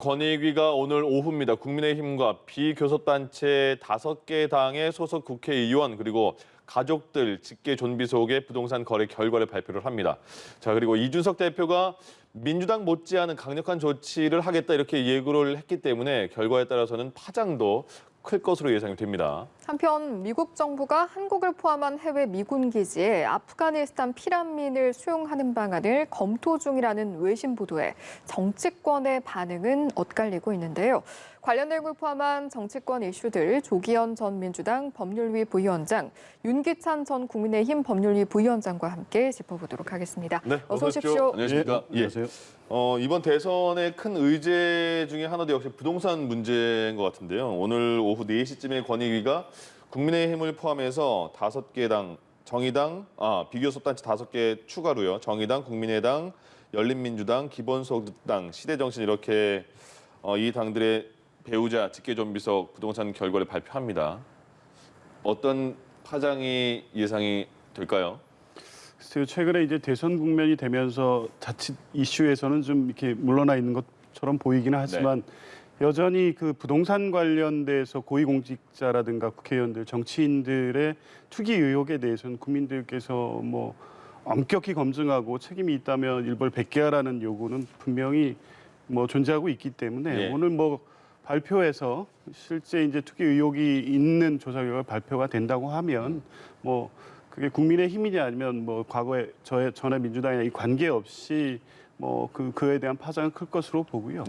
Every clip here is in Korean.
권익위가 오늘 오후입니다. 국민의힘과 비교섭단체 5개 당의 소속 국회의원 그리고 가족들 직계 존비 속의 부동산 거래 결과를 발표를 합니다. 자, 그리고 이준석 대표가 민주당 못지않은 강력한 조치를 하겠다 이렇게 예고를 했기 때문에 결과에 따라서는 파장도 클 것으로 예상이 됩니다. 한편 미국 정부가 한국을 포함한 해외 미군 기지에 아프가니스탄 피난민을 수용하는 방안을 검토 중이라는 외신 보도에 정치권의 반응은 엇갈리고 있는데요. 관련 내용을 포함한 정치권 이슈들 조기현 전 민주당 법률위 부위원장, 윤기찬 전 국민의힘 법률위 부위원장과 함께 짚어보도록 하겠습니다. 네, 어서 오십시오. 안녕하십니까? 예, 안녕하세요. 이번 대선의 큰 의제 중에 하나도 역시 부동산 문제인 것 같은데요. 오늘 오후 4시쯤에 권익위가 국민의힘을 포함해서 5개 당, 비교섭단체 5개 추가로요. 정의당, 국민의당, 열린민주당, 기본소득당, 시대정신 이렇게 이 당들의 배우자 직계존비속 부동산 결과를 발표합니다. 어떤 파장이 예상이 될까요? 글쎄요, 최근에 이제 대선 국면이 되면서 자칫 이슈에서는 좀 이렇게 물러나 있는 것처럼 보이기는 하지만 여전히 그 부동산 관련돼서 고위공직자라든가 국회의원들, 정치인들의 투기 의혹에 대해서는 국민들께서 뭐 엄격히 검증하고 책임이 있다면 일벌 백계하라는 요구는 분명히 뭐 존재하고 있기 때문에 오늘 뭐 발표해서 실제 이제 투기 의혹이 있는 조사 결과가 발표가 된다고 하면 뭐 그게 국민의힘이냐 아니면 뭐 과거에 전에 민주당이나 이 관계없이 뭐 그에 대한 파장은 클 것으로 보고요.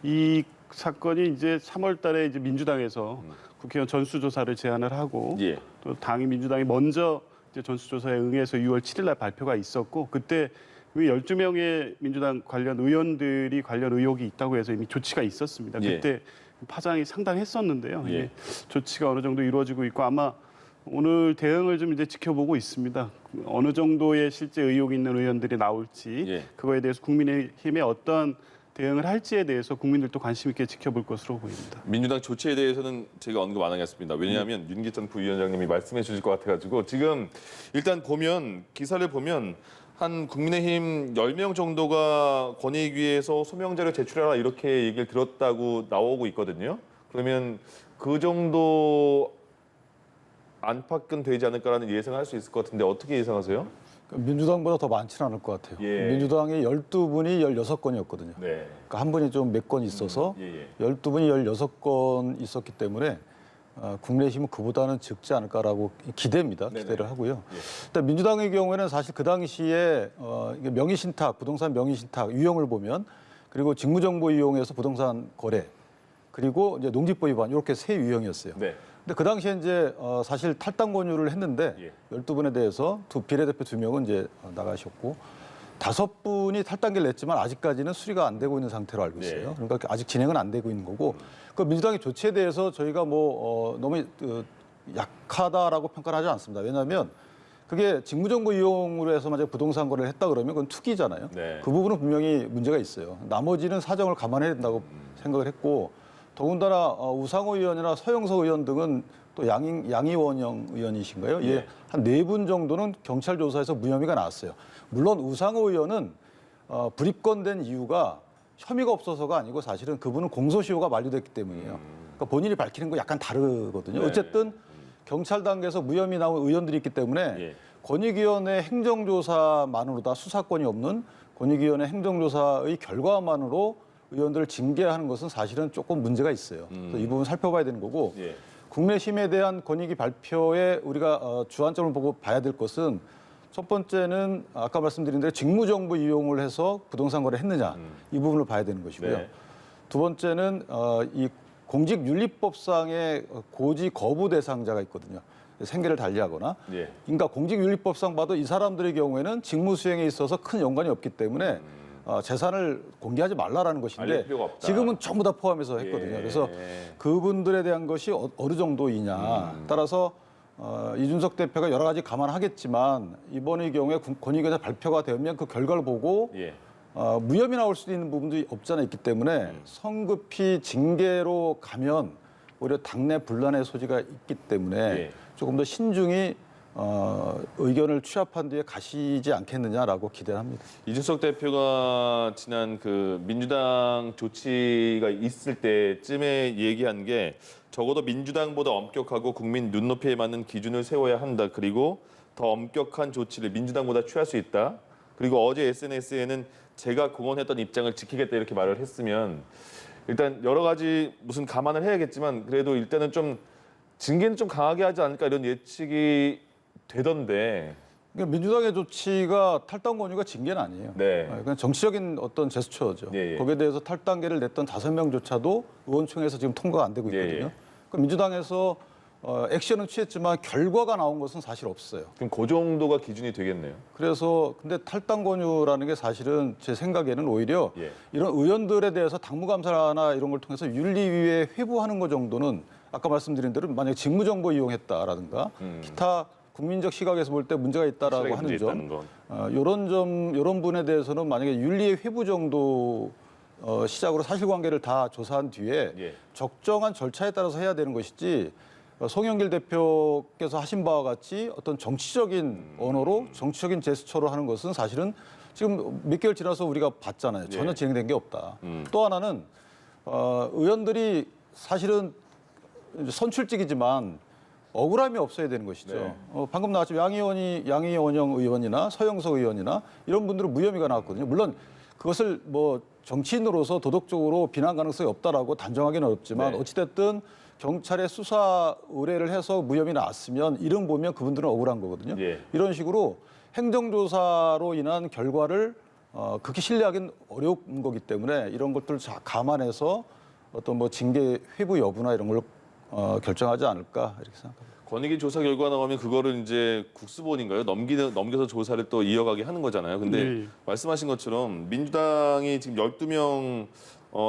이 사건이 이제 3월달에 이제 민주당에서 국회의원 전수조사를 제안을 하고 또 당이 민주당이 먼저 이제 전수조사에 응해서 6월 7일날 발표가 있었고 그때 12명의 민주당 관련 의원들이 관련 의혹이 있다고 해서 이미 조치가 있었습니다. 그때 파장이 상당했었는데요. 조치가 어느 정도 이루어지고 있고 아마 오늘 대응을 좀 이제 지켜보고 있습니다. 어느 정도의 실제 의혹이 있는 의원들이 나올지 그거에 대해서 국민의힘의 어떤 대응을 할지에 대해서 국민들도 관심 있게 지켜볼 것으로 보입니다. 민주당 조치에 대해서는 제가 언급 안 하겠습니다. 왜냐하면 윤기찬 부위원장님이 말씀해 주실 것 같아가지고 지금 일단 기사를 보면 한 국민의힘 10명 정도가 권익위에서 소명자를 제출하라 이렇게 얘기를 들었다고 나오고 있거든요. 그러면 그 정도 안팎은 되지 않을까라는 예상을 할 수 있을 것 같은데 어떻게 예상하세요? 민주당보다 더 많지는 않을 것 같아요. 민주당이 12분이 16건이었거든요. 그러니까 한 분이 좀 몇 건 있어서 12분이 16건 있었기 때문에 국민의힘은 그보다는 적지 않을까라고 기대입니다. 기대를 하고요. 일단 민주당의 경우에는 사실 그 당시에 명의신탁, 부동산 명의신탁 유형을 보면 그리고 직무정보 이용해서 부동산 거래 그리고 이제 농지법 위반 이렇게 세 유형이었어요. 근데 그 당시에 이제 사실 탈당 권유를 했는데 12분에 대해서 비례대표 2명은 이제 나가셨고 5분이 탈당계를 냈지만 아직까지는 수리가 안 되고 있는 상태로 알고 있어요. 그러니까 아직 진행은 안 되고 있는 거고 그 민주당의 조치에 대해서 저희가 뭐 너무 약하다라고 평가를 하지 않습니다. 왜냐하면 그게 직무정보 이용으로 해서 만약 부동산 거래를 했다 그러면 그건 투기잖아요. 그 부분은 분명히 문제가 있어요. 나머지는 사정을 감안해야 된다고 생각을 했고 더군다나 우상호 의원이나 서영석 의원 등은 또 양이원영 의원이신가요? 한 4분 정도는 경찰 조사에서 무혐의가 나왔어요. 물론 우상호 의원은 불입건된 이유가 혐의가 없어서가 아니고 사실은 그분은 공소시효가 만료됐기 때문이에요. 그러니까 본인이 밝히는 거 약간 다르거든요. 어쨌든 경찰 단계에서 무혐의 나온 의원들이 있기 때문에 권익위원회 행정조사만으로다 수사권이 없는 권익위원회 행정조사의 결과만으로 의원들을 징계하는 것은 사실은 조금 문제가 있어요. 그래서 이 부분 살펴봐야 되는 거고 국민의힘에 대한 권익위 발표에 우리가 주안점을 보고 봐야 될 것은 첫 번째는 아까 말씀드린 대로 직무정보 이용을 해서 부동산 거래를 했느냐 이 부분을 봐야 되는 것이고요. 두 번째는 이 공직윤리법상의 고지 거부 대상자가 있거든요. 생계를 달리하거나 그러니까 공직윤리법상 봐도 이 사람들의 경우에는 직무 수행에 있어서 큰 연관이 없기 때문에 재산을 공개하지 말라라는 것인데 지금은 전부 다 포함해서 했거든요. 그래서 그분들에 대한 것이 어느 정도이냐 따라서 이준석 대표가 여러 가지 감안하겠지만 이번의 경우에 권익위원회 발표가 되면 그 결과를 보고 무혐의 나올 수도 있는 부분도 없지 않아 있기 때문에 성급히 징계로 가면 오히려 당내 분란의 소지가 있기 때문에 조금 더 신중히 의견을 취합한 뒤에 가시지 않겠느냐라고 기대합니다. 이준석 대표가 지난 그 민주당 조치가 있을 때쯤에 얘기한 게 적어도 민주당보다 엄격하고 국민 눈높이에 맞는 기준을 세워야 한다. 그리고 더 엄격한 조치를 민주당보다 취할 수 있다. 그리고 어제 SNS에는 제가 공언했던 입장을 지키겠다 이렇게 말을 했으면 일단 여러 가지 무슨 감안을 해야겠지만 그래도 일단은 좀 징계는 좀 강하게 하지 않을까 이런 예측이 되던데. 그러니까 민주당의 조치가 탈당 권유가 징계는 아니에요. 네. 그냥 정치적인 어떤 제스처죠. 예, 예. 거기에 대해서 탈당계를 냈던 5명조차도 의원총회에서 지금 통과가 안 되고 있거든요. 예, 예. 그러니까 민주당에서 액션은 취했지만 결과가 나온 것은 사실 없어요. 그럼 그 정도가 기준이 되겠네요. 그래서 근데 탈당 권유라는 게 사실은 제 생각에는 오히려 예. 이런 의원들에 대해서 당무감사나 이런 걸 통해서 윤리위에 회부하는 것 정도는 아까 말씀드린 대로 만약에 직무정보 이용했다라든가 기타 국민적 시각에서 볼 때 문제가 있다라고 하는 점, 이런 부분에 대해서는 만약에 윤리의 회부 정도 시작으로 사실관계를 다 조사한 뒤에 예. 적정한 절차에 따라서 해야 되는 것이지 송영길 대표께서 하신 바와 같이 어떤 정치적인 언어로 정치적인 제스처로 하는 것은 사실은 지금 몇 개월 지나서 우리가 봤잖아요. 전혀 예. 진행된 게 없다. 또 하나는 의원들이 사실은 선출직이지만 억울함이 없어야 되는 것이죠. 네. 방금 나왔지만 양희원영 의원이나 서영석 의원이나 이런 분들은 무혐의가 나왔거든요. 물론 그것을 뭐 정치인으로서 도덕적으로 비난 가능성이 없다라고 단정하기는 어렵지만 네. 어찌됐든 경찰에 수사 의뢰를 해서 무혐의 나왔으면 이름 보면 그분들은 억울한 거거든요. 예. 이런 식으로 행정조사로 인한 결과를 극히 신뢰하기는 어려운 거기 때문에 이런 것들을 감안해서 어떤 뭐 징계 회부 여부나 이런 걸 결정하지 않을까 이렇게 생각합니다. 권익위 조사 결과 나오면 그거를 이제 국수본인가요? 넘겨서 조사를 또 이어가게 하는 거잖아요. 근데 네. 말씀하신 것처럼 민주당이 지금 12명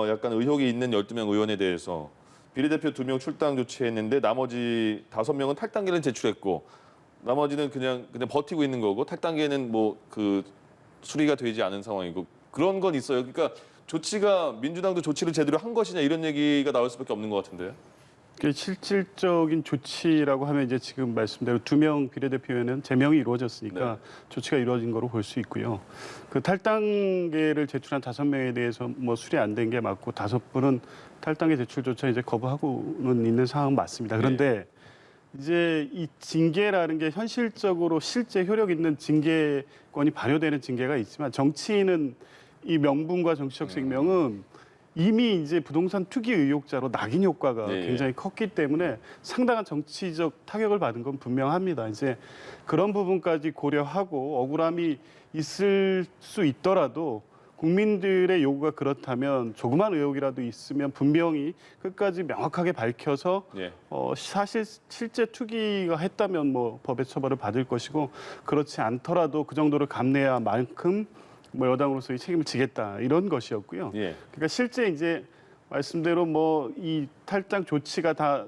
약간 의혹이 있는 12명 의원에 대해서 비례대표 2명 출당 조치했는데 나머지 5명은 탈당계를 제출했고 나머지는 그냥 버티고 있는 거고 탈당계는 뭐 그 수리가 되지 않은 상황이고 그런 건 있어요. 그러니까 조치가 민주당도 조치를 제대로 한 것이냐 이런 얘기가 나올 수밖에 없는 것 같은데요. 실질적인 조치라고 하면 이제 지금 말씀대로 2명 비례대표에는 제명이 이루어졌으니까 네. 조치가 이루어진 거로 볼 수 있고요. 그 탈당계를 제출한 5명에 대해서 뭐 수리 안 된 게 맞고 5분은 탈당계 제출조차 이제 거부하고는 있는 상황은 맞습니다. 그런데 이제 이 징계라는 게 현실적으로 실제 효력 있는 징계권이 발효되는 징계가 있지만 정치인은 이 명분과 정치적 생명은 이미 이제 부동산 투기 의혹자로 낙인 효과가 네. 굉장히 컸기 때문에 상당한 정치적 타격을 받은 건 분명합니다. 이제 그런 부분까지 고려하고 억울함이 있을 수 있더라도 국민들의 요구가 그렇다면 조그만 의혹이라도 있으면 분명히 끝까지 명확하게 밝혀서 예. 사실 실제 투기가 했다면 뭐 법의 처벌을 받을 것이고 그렇지 않더라도 그 정도를 감내할 만큼 뭐 여당으로서의 책임을 지겠다 이런 것이었고요. 예. 그러니까 실제 이제 말씀대로 뭐 이 탈당 조치가 다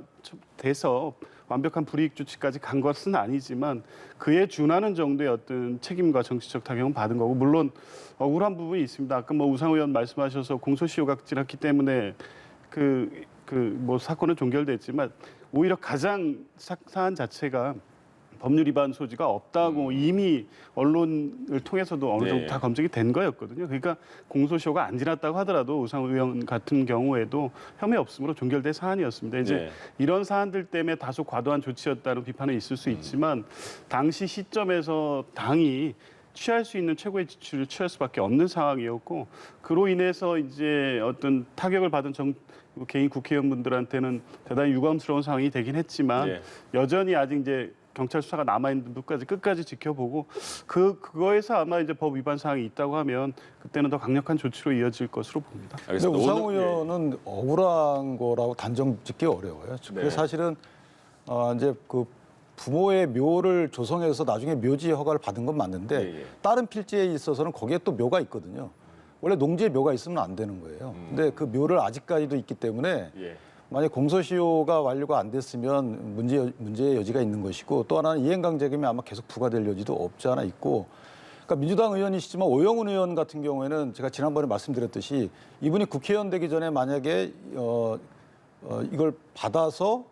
돼서 완벽한 불이익 조치까지 간 것은 아니지만 그에 준하는 정도의 어떤 책임과 정치적 타격은 받은 거고 물론 억울한 부분이 있습니다. 아까 뭐 우상 의원 말씀하셔서 공소시효가 지났기 때문에 뭐 사건은 종결됐지만 오히려 가장 사안 자체가 법률 위반 소지가 없다고 이미 언론을 통해서도 어느 정도 네. 다 검증이 된 거였거든요. 그러니까 공소시효가 안 지났다고 하더라도 우상 의원 같은 경우에도 혐의 없음으로 종결된 사안이었습니다. 이제 네. 이런 사안들 때문에 다소 과도한 조치였다는 비판은 있을 수 있지만 당시 시점에서 당이 취할 수 있는 최고의 지출을 취할 수밖에 없는 상황이었고 그로 인해서 이제 어떤 타격을 받은 개인 국회의원분들한테는 대단히 유감스러운 상황이 되긴 했지만 네. 여전히 아직 이제 경찰 수사가 남아 있는 부분까지 끝까지 지켜보고 그거에서 아마 이제 법 위반 사항이 있다고 하면 그때는 더 강력한 조치로 이어질 것으로 봅니다. 근데 알겠습니다. 우상 오늘- 의원은 억울한 거라고 단정 짓기 어려워요. 네. 그게 사실은 이제 그 부모의 묘를 조성해서 나중에 묘지 허가를 받은 건 맞는데 예. 다른 필지에 있어서는 거기에 또 묘가 있거든요. 원래 농지에 묘가 있으면 안 되는 거예요. 근데 그 묘를 아직까지도 있기 때문에 예. 만약 공소시효가 완료가 안 됐으면 문제의 여지가 있는 것이고 또 하나는 이행강제금이 아마 계속 부과될 여지도 없지 않아 있고 그러니까 민주당 의원이시지만 오영훈 의원 같은 경우에는 제가 지난번에 말씀드렸듯이 이분이 국회의원 되기 전에 만약에 이걸 받아서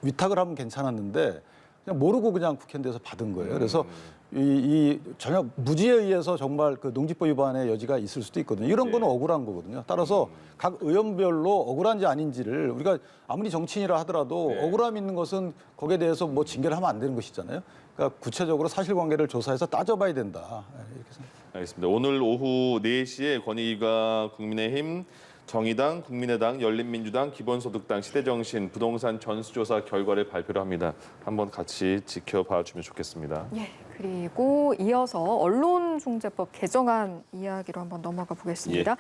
위탁을 하면 괜찮았는데 그냥 모르고 그냥 국회의원에서 받은 거예요. 그래서 이 전혀 무지에 의해서 정말 그 농지법 위반의 여지가 있을 수도 있거든요. 이런 거는 억울한 거거든요. 따라서 각 의원별로 억울한지 아닌지를 우리가 아무리 정치인이라 하더라도 억울함이 있는 것은 거기에 대해서 뭐 징계를 하면 안 되는 것이잖아요. 그러니까 구체적으로 사실관계를 조사해서 따져봐야 된다. 이렇게 생각합니다. 알겠습니다. 오늘 오후 4시에 권익위가 국민의힘, 정의당, 국민의당, 열린민주당, 기본소득당, 시대정신, 부동산 전수조사 결과를 발표를 합니다. 한번 같이 지켜봐 주면 좋겠습니다. 예, 그리고 이어서 언론중재법 개정안 이야기로 한번 넘어가 보겠습니다.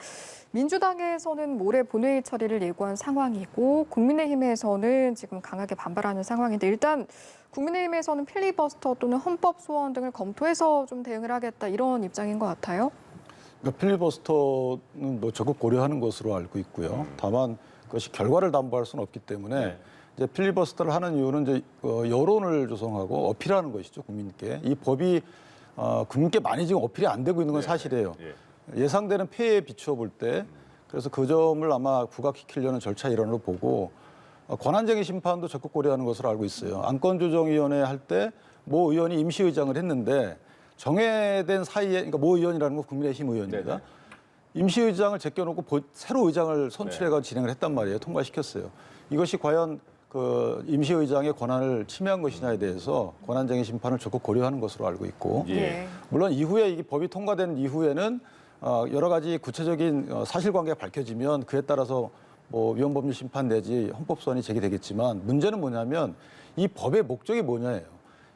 민주당에서는 모레 본회의 처리를 예고한 상황이고 국민의힘에서는 지금 강하게 반발하는 상황인데 일단 국민의힘에서는 필리버스터 또는 헌법 소원 등을 검토해서 좀 대응을 하겠다 이런 입장인 것 같아요. 그러니까 필리버스터는 뭐 적극 고려하는 것으로 알고 있고요. 다만 그것이 결과를 담보할 수는 없기 때문에 이제 필리버스터를 하는 이유는 이제 여론을 조성하고 어필하는 것이죠, 국민께. 이 법이 국민께 많이 지금 어필이 안 되고 있는 건 사실이에요. 예상되는 폐해에 비추어 볼 때 그래서 그 점을 아마 부각시키려는 절차 일환으로 보고 권한쟁의 심판도 적극 고려하는 것으로 알고 있어요. 안건조정위원회 할 때 모 의원이 임시의장을 했는데 정해된 사이에, 그러니까 모 의원이라는 건 국민의힘 의원입니다. 임시의장을 제껴놓고 새로 의장을 선출해서 진행을 했단 말이에요. 통과시켰어요. 이것이 과연 그 임시의장의 권한을 침해한 것이냐에 대해서 권한쟁의 심판을 적극 고려하는 것으로 알고 있고, 물론 이후에 이 법이 통과된 이후에는 여러 가지 구체적인 사실관계가 밝혀지면 그에 따라서 뭐 위헌법률 심판 내지 헌법소원이 제기되겠지만 문제는 뭐냐면 이 법의 목적이 뭐냐예요.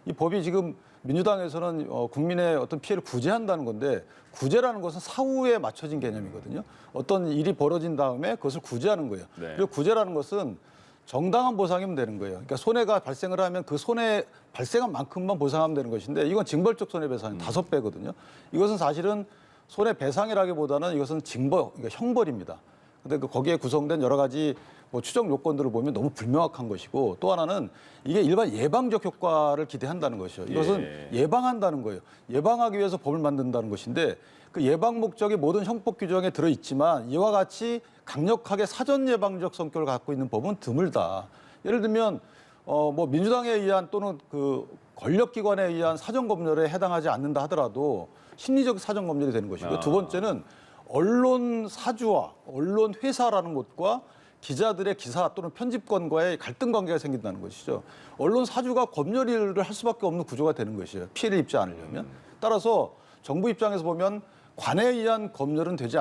이 법이 지금 민주당에서는 국민의 어떤 피해를 구제한다는 건데 구제라는 것은 사후에 맞춰진 개념이거든요. 어떤 일이 벌어진 다음에 그것을 구제하는 거예요. 그리고 구제라는 것은 정당한 보상이면 되는 거예요. 그러니까 손해가 발생을 하면 그 손해 발생한 만큼만 보상하면 되는 것인데 이건 징벌적 손해배상이 5배거든요. 이것은 사실은 손해배상이라기보다는 이것은 징벌, 그러니까 형벌입니다. 근데 거기에 구성된 여러 가지 뭐 추정 요건들을 보면 너무 불명확한 것이고 또 하나는 이게 일반 예방적 효과를 기대한다는 것이죠. 이것은 예방한다는 거예요. 예방하기 위해서 법을 만든다는 것인데 그 예방 목적이 모든 형법 규정에 들어있지만 이와 같이 강력하게 사전 예방적 성격을 갖고 있는 법은 드물다. 예를 들면 뭐 민주당에 의한 또는 그 권력기관에 의한 사전 검열에 해당하지 않는다 하더라도 심리적 사전 검열이 되는 것이고요. 두 번째는 언론 사주와 언론 회사라는 것과 기자들의 기사 또는 편집권과의 갈등 관계가 생긴다는 것이죠. 언론 사주가 검열을 할 수밖에 없는 구조가 되는 것이에요. 피해를 입지 않으려면. 따라서 정부 입장에서 보면 관에 의한 검열은 되지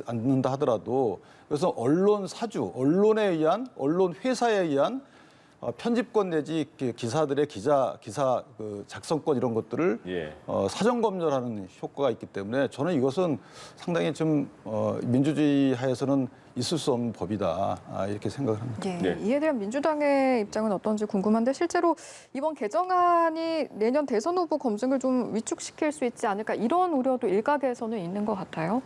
않는다 하더라도 그래서 언론 사주, 언론에 의한, 언론 회사에 의한 편집권 내지 기사들의 기사 그 작성권 이런 것들을 사전 검열하는 효과가 있기 때문에 저는 이것은 상당히 좀 민주주의 하에서는 있을 수 없는 법이다 이렇게 생각을 합니다. 이에 대한 민주당의 입장은 어떤지 궁금한데 실제로 이번 개정안이 내년 대선 후보 검증을 좀 위축시킬 수 있지 않을까 이런 우려도 일각에서는 있는 것 같아요.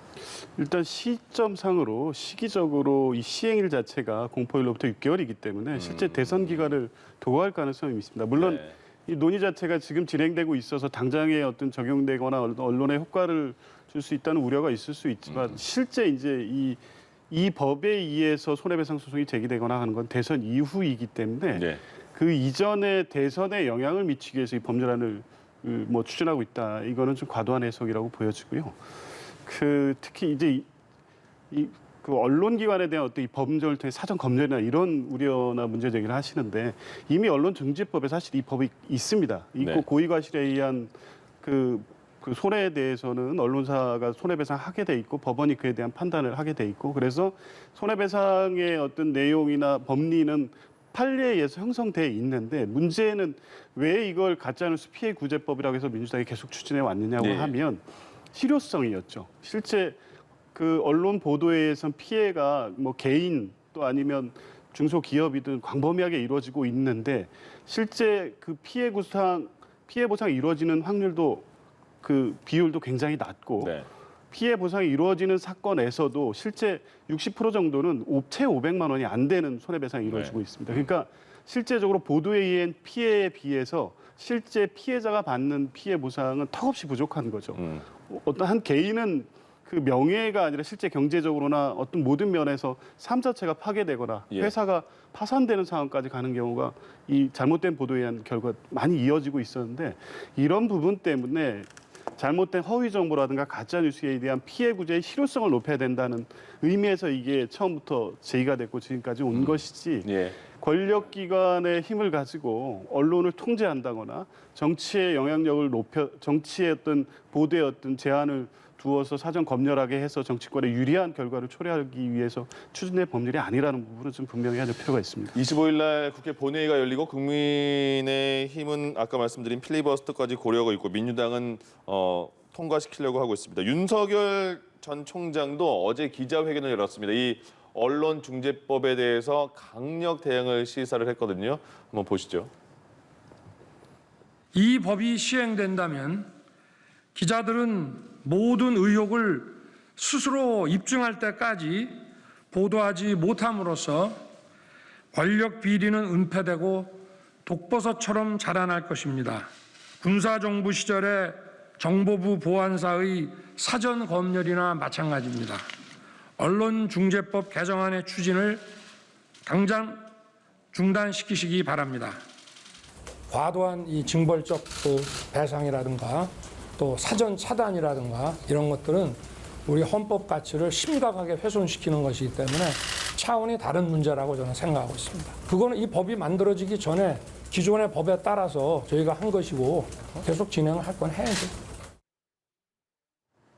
일단 시점상으로 시기적으로 이 시행일 자체가 공포일로부터 6개월이기 때문에 실제 대선 기간을 도구할 가능성이 있습니다. 물론 이 논의 자체가 지금 진행되고 있어서 당장에 어떤 적용되거나 언론에 효과를 줄 수 있다는 우려가 있을 수 있지만 실제 이제 이 법에 의해서 손해배상 소송이 제기되거나 하는 건 대선 이후이기 때문에 그 이전에 대선에 영향을 미치기 위해서 이 법률안을 뭐 추진하고 있다. 이거는 좀 과도한 해석이라고 보여지고요. 특히 이제 그 언론기관에 대한 어떤 이 법률을 통해 사전 검열이나 이런 우려나 문제 제기를 하시는데 이미 언론중재법에 사실 이 법이 있습니다. 있고 고의과실에 의한 그 손해에 대해서는 언론사가 손해배상하게 돼 있고 법원이 그에 대한 판단을 하게 돼 있고 그래서 손해배상의 어떤 내용이나 법리는 판례에 의해서 형성돼 있는데 문제는 왜 이걸 가짜뉴스 피해구제법이라고 해서 민주당이 계속 추진해 왔느냐고 하면 실효성이었죠. 실제 그 언론 보도에 의해서 피해가 뭐 개인 또 아니면 중소기업이든 광범위하게 이루어지고 있는데 실제 그 피해 보상이 이루어지는 확률도 그 비율도 굉장히 낮고 피해 보상이 이루어지는 사건에서도 실제 60% 정도는 채 500만 원이 안 되는 손해배상이 이루어지고 있습니다. 그러니까 실제적으로 보도에 의한 피해에 비해서 실제 피해자가 받는 피해 보상은 턱없이 부족한 거죠. 어떤 한 개인은 그 명예가 아니라 실제 경제적으로나 어떤 모든 면에서 삶 자체가 파괴되거나 예. 회사가 파산되는 상황까지 가는 경우가 이 잘못된 보도에 의한 결과 많이 이어지고 있었는데 이런 부분 때문에 잘못된 허위 정보라든가 가짜 뉴스에 대한 피해 구제의 실효성을 높여야 된다는 의미에서 이게 처음부터 제의가 됐고 지금까지 온 것이지 예. 권력기관의 힘을 가지고 언론을 통제한다거나 정치의 영향력을 정치의 어떤 보도의 어떤 제한을 두어서 사전 검열하게 해서 정치권에 유리한 결과를 초래하기 위해서 추진된 법률이 아니라는 부분은 좀 분명히 해야 될 필요가 있습니다. 25일 날 국회 본회의가 열리고 국민의힘은 아까 말씀드린 필리버스터까지 고려하고 있고 민주당은 통과시키려고 하고 있습니다. 윤석열 전 총장도 어제 기자회견을 열었습니다. 이 언론중재법에 대해서 강력 대응을 시사를 했거든요. 한번 보시죠. 이 법이 시행된다면 기자들은 모든 의혹을 스스로 입증할 때까지 보도하지 못함으로써 권력 비리는 은폐되고 독버섯처럼 자라날 것입니다. 군사정부 시절의 정보부 보안사의 사전 검열이나 마찬가지입니다. 언론중재법 개정안의 추진을 당장 중단시키시기 바랍니다. 과도한 이 징벌적 배상이라든가 또 사전 차단이라든가 이런 것들은 우리 헌법 가치를 심각하게 훼손시키는 것이기 때문에 차원이 다른 문제라고 저는 생각하고 있습니다. 그거는 이 법이 만들어지기 전에 기존의 법에 따라서 저희가 한 것이고 계속 진행을 할 건 해야죠.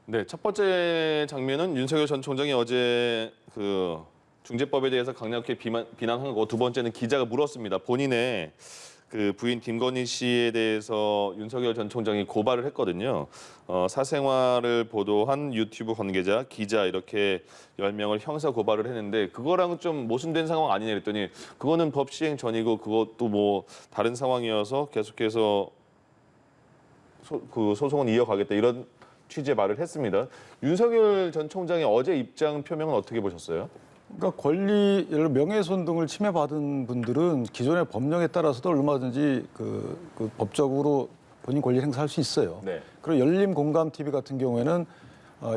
네, 첫 번째 장면은 윤석열 전 총장이 어제 그 중재법에 대해서 강력히 비난한 거고 두 번째는 기자가 물었습니다. 본인의 그 부인 김건희 씨에 대해서 윤석열 전 총장이 고발을 했거든요. 사생활을 보도한 유튜브 관계자, 기자 이렇게 10명을 형사 고발을 했는데 그거랑 좀 모순된 상황 아니냐 그랬더니 그거는 법 시행 전이고 그것도 뭐 다른 상황이어서 계속해서 소송은 이어가겠다 이런 취지의 말을 했습니다. 윤석열 전 총장의 어제 입장 표명은 어떻게 보셨어요? 그러니까 권리, 예를 들어 명예훼손 등을 침해받은 분들은 기존의 법령에 따라서도 얼마든지 그 법적으로 본인 권리를 행사할 수 있어요. 네. 그리고 열림공감 TV 같은 경우에는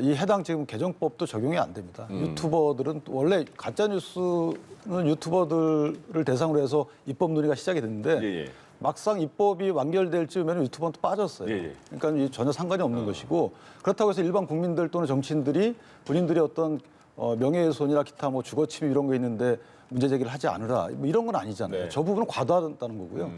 이 해당 지금 개정법도 적용이 안 됩니다. 유튜버들은 원래 가짜뉴스는 유튜버들을 대상으로 해서 입법 논의가 시작이 됐는데 예. 막상 입법이 완결될 즈음에는 유튜버는 또 빠졌어요. 예. 그러니까 이게 전혀 상관이 없는 것이고 그렇다고 해서 일반 국민들 또는 정치인들이 본인들이 어떤 명예훼손이나 기타 뭐 주거침해 이런 거 있는데 문제 제기를 하지 않으라 뭐 이런 건 아니잖아요. 네. 저 부분은 과도하다는 거고요.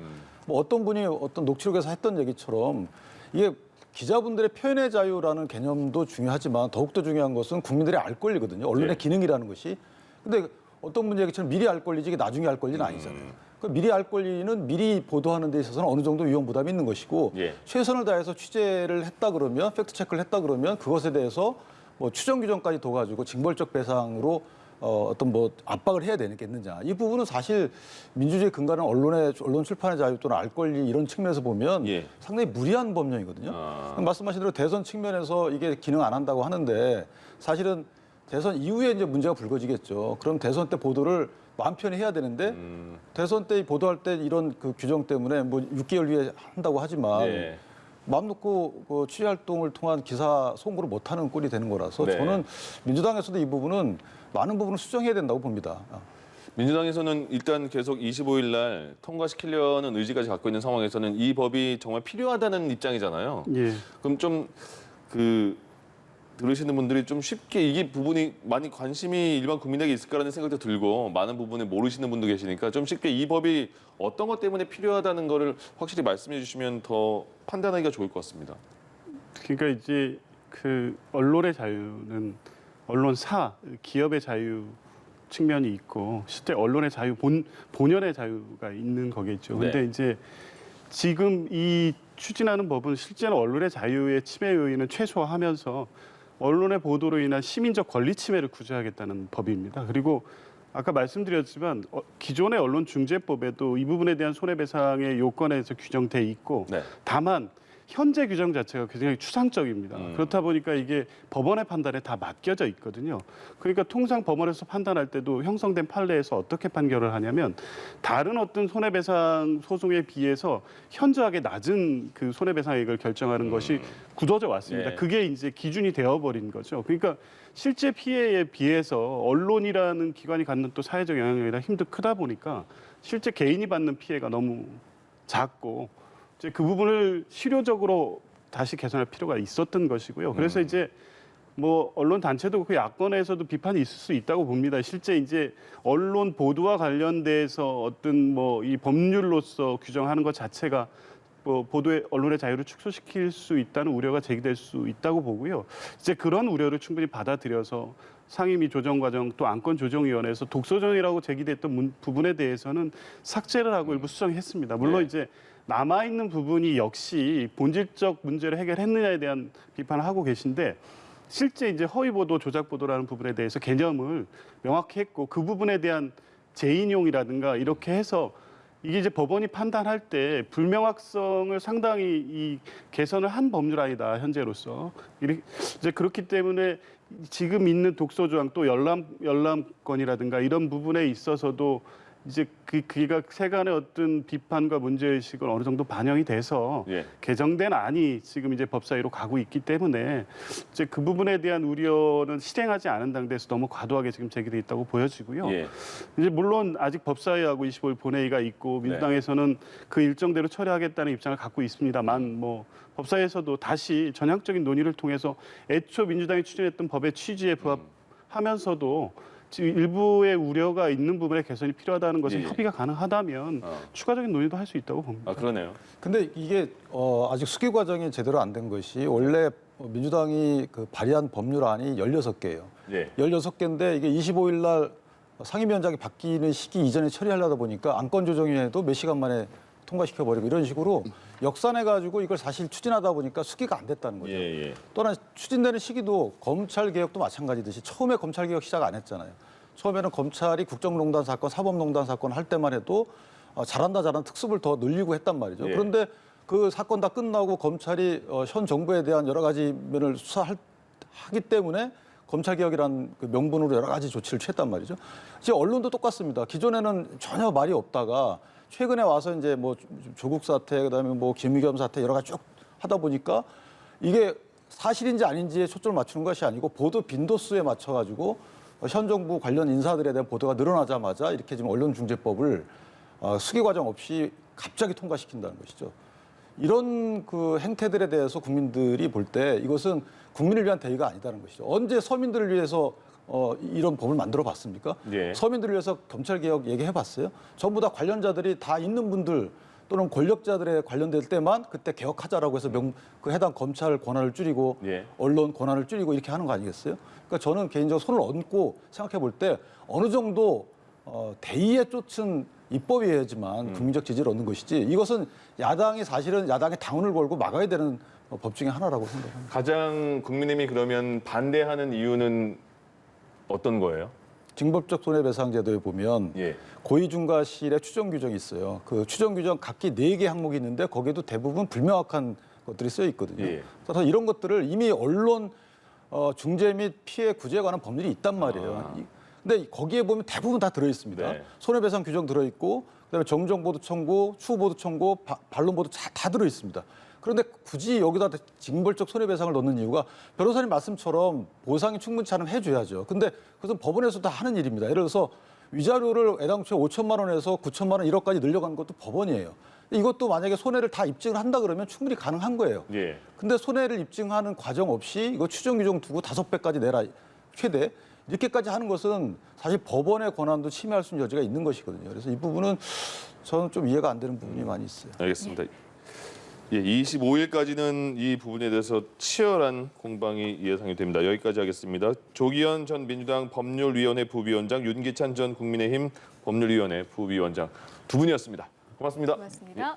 뭐 어떤 분이 어떤 녹취록에서 했던 얘기처럼 이게 기자분들의 표현의 자유라는 개념도 중요하지만 더욱더 중요한 것은 국민들의 알 권리거든요. 언론의 네. 기능이라는 것이. 근데 어떤 분이 얘기처럼 미리 알 권리지 이게 나중에 알 권리는 아니잖아요. 그 미리 알 권리는 미리 보도하는 데 있어서는 어느 정도 위험 부담이 있는 것이고 예. 최선을 다해서 취재를 했다 그러면 팩트 체크를 했다 그러면 그것에 대해서 뭐 추정 규정까지 둬가지고 징벌적 배상으로 어떤 뭐 압박을 해야 되겠느냐. 이 부분은 사실 민주주의 근간은 언론 출판의 자유 또는 알 권리 이런 측면에서 보면 예. 상당히 무리한 법령이거든요. 말씀하신 대로 대선 측면에서 이게 기능 안 한다고 하는데 사실은 대선 이후에 이제 문제가 불거지겠죠. 그럼 대선 때 보도를 마음 편히 해야 되는데 대선 때 보도할 때 이런 그 규정 때문에 뭐 6개월 후에 한다고 하지만 네. 마음 놓고 그 취재 활동을 통한 기사 송구를 못하는 꼴이 되는 거라서 네. 저는 민주당에서도 이 부분은 많은 부분을 수정해야 된다고 봅니다. 민주당에서는 일단 계속 25일 날 통과시키려는 의지까지 갖고 있는 상황에서는 이 법이 정말 필요하다는 입장이잖아요. 예. 그럼 좀 들으시는 분들이 좀 쉽게 이게 부분이 많이 관심이 일반 국민에게 있을까라는 생각도 들고 많은 부분을 모르시는 분도 계시니까 좀 쉽게 이 법이 어떤 것 때문에 필요하다는 거를 확실히 말씀해 주시면 더 판단하기가 좋을 것 같습니다. 그러니까 이제 그 언론의 자유는 언론사, 기업의 자유 측면이 있고 실제 언론의 자유, 본연의 자유가 있는 거겠죠. 근데 네. 이제 지금 이 추진하는 법은 실제로 언론의 자유의 침해 요인은 최소화하면서 언론의 보도로 인한 시민적 권리 침해를 구제하겠다는 법입니다. 그리고 아까 말씀드렸지만 기존의 언론중재법에도 이 부분에 대한 손해배상의 요건에서 규정돼 있고 네. 다만 현재 규정 자체가 굉장히 추상적입니다. 그렇다 보니까 이게 법원의 판단에 다 맡겨져 있거든요. 그러니까 통상 법원에서 판단할 때도 형성된 판례에서 어떻게 판결을 하냐면 다른 어떤 손해배상 소송에 비해서 현저하게 낮은 그 손해배상액을 결정하는 것이 굳어져 왔습니다. 네. 그게 이제 기준이 되어버린 거죠. 그러니까 실제 피해에 비해서 언론이라는 기관이 갖는 또 사회적 영향력이나 힘도 크다 보니까 실제 개인이 받는 피해가 너무 작고 이제 그 부분을 실효적으로 다시 개선할 필요가 있었던 것이고요. 그래서 이제 뭐 언론 단체도 그 야권에서도 비판이 있을 수 있다고 봅니다. 실제 이제 언론 보도와 관련돼서 어떤 뭐 이 법률로서 규정하는 것 자체가 뭐 보도의 언론의 자유를 축소시킬 수 있다는 우려가 제기될 수 있다고 보고요. 이제 그런 우려를 충분히 받아들여서 상임위 조정 과정 또 안건조정위원회에서 독소정이라고 제기됐던 부분에 대해서는 삭제를 하고 일부 수정했습니다. 물론 네. 이제 남아있는 부분이 역시 본질적 문제를 해결했느냐에 대한 비판을 하고 계신데 실제 이제 허위 보도, 조작 보도라는 부분에 대해서 개념을 명확히 했고 그 부분에 대한 재인용이라든가 이렇게 해서 이게 이제 법원이 판단할 때 불명확성을 상당히 이 개선을 한 법률안이다 현재로서 이제 그렇기 때문에 지금 있는 독소조항 또 열람권이라든가 이런 부분에 있어서도 이제 그가 세간의 어떤 비판과 문제의식을 어느 정도 반영이 돼서 예. 개정된 안이 지금 이제 법사위로 가고 있기 때문에 이제 그 부분에 대한 우려는 실행하지 않은 당대에서 너무 과도하게 지금 제기돼 있다고 보여지고요. 예. 이제 물론 아직 법사위하고 25일 본회의가 있고 민주당에서는 그 일정대로 처리하겠다는 입장을 갖고 있습니다만 뭐 법사위에서도 다시 전향적인 논의를 통해서 애초 민주당이 추진했던 법의 취지에 부합하면서도 일부의 우려가 있는 부분에 개선이 필요하다는 것은 예, 예. 협의가 가능하다면 추가적인 논의도 할 수 있다고 봅니다. 아, 그러네요. 근데 이게 아직 수기 과정이 제대로 안 된 것이 원래 민주당이 그 발의한 법률안이 16개예요. 예. 16개인데 이게 25일 날 상임위원장이 바뀌는 시기 이전에 처리하려다 보니까 안건조정위원회도 몇 시간 만에 통과시켜버리고 이런 식으로 역산해가지고 이걸 사실 추진하다 보니까 수기가 안 됐다는 거죠. 예, 예. 또한 추진되는 시기도 검찰개혁도 마찬가지듯이 처음에 검찰개혁 시작 안 했잖아요. 처음에는 검찰이 국정농단 사건, 사법농단 사건 할 때만 해도 잘한다 특습을 더 늘리고 했단 말이죠. 예. 그런데 그 사건 다 끝나고 검찰이 현 정부에 대한 여러 가지 면을 수사하기 때문에 검찰개혁이라는 그 명분으로 여러 가지 조치를 취했단 말이죠. 이제 언론도 똑같습니다. 기존에는 전혀 말이 없다가 최근에 와서 이제 뭐 조국 사태, 그다음에 뭐 김의겸 사태 여러 가지 쭉 하다 보니까 이게 사실인지 아닌지에 초점을 맞추는 것이 아니고 보도 빈도수에 맞춰가지고 현 정부 관련 인사들에 대한 보도가 늘어나자마자 이렇게 지금 언론중재법을 수기 과정 없이 갑자기 통과시킨다는 것이죠. 이런 그 행태들에 대해서 국민들이 볼 때 이것은 국민을 위한 대의가 아니다는 것이죠. 언제 서민들을 위해서 이런 법을 만들어 봤습니까? 예. 서민들을 위해서 검찰개혁 얘기해 봤어요? 전부 다 관련자들이 다 있는 분들 또는 권력자들에 관련될 때만 그때 개혁하자라고 해서 그 해당 검찰 권한을 줄이고 예. 언론 권한을 줄이고 이렇게 하는 거 아니겠어요? 그러니까 저는 개인적으로 손을 얹고 생각해 볼 때 어느 정도 대의에 쫓은 입법이어야지만 국민적 지지를 얻는 것이지 이것은 야당이 사실은 야당의 당원을 걸고 막아야 되는 법 중에 하나라고 생각합니다. 가장 국민의힘이 그러면 반대하는 이유는 어떤 거예요? 징벌적 손해배상제도에 보면 예. 고의중과실의 추정 규정이 있어요. 그 추정 규정 각기 4개 항목이 있는데 거기에도 대부분 불명확한 것들이 쓰여 있거든요. 예. 그래서 이런 것들을 이미 언론 중재 및 피해 구제에 관한 법률이 있단 말이에요. 근데 거기에 보면 대부분 다 들어 있습니다. 네. 손해배상 규정 들어 있고 그다음에 정정보도 청구, 추후보도 청구, 반론보도 다 들어 있습니다. 그런데 굳이 여기다 징벌적 손해배상을 넣는 이유가 변호사님 말씀처럼 보상이 충분치 않으면 해줘야죠. 근데 그것은 법원에서 다 하는 일입니다. 예를 들어서 위자료를 애당초에 5천만 원에서 9천만 원 1억까지 늘려간 것도 법원이에요. 이것도 만약에 손해를 다 입증을 한다 그러면 충분히 가능한 거예요. 예. 근데 손해를 입증하는 과정 없이 이거 추정 규정 두고 5배까지 내라 최대 이렇게까지 하는 것은 사실 법원의 권한도 침해할 수 있는 여지가 있는 것이거든요. 그래서 이 부분은 저는 좀 이해가 안 되는 부분이 많이 있어요. 알겠습니다. 예, 25일까지는 이 부분에 대해서 치열한 공방이 예상이 됩니다. 여기까지 하겠습니다. 조기현 전 민주당 법률위원회 부위원장, 윤기찬 전 국민의힘 법률위원회 부위원장 두 분이었습니다. 고맙습니다. 고맙습니다.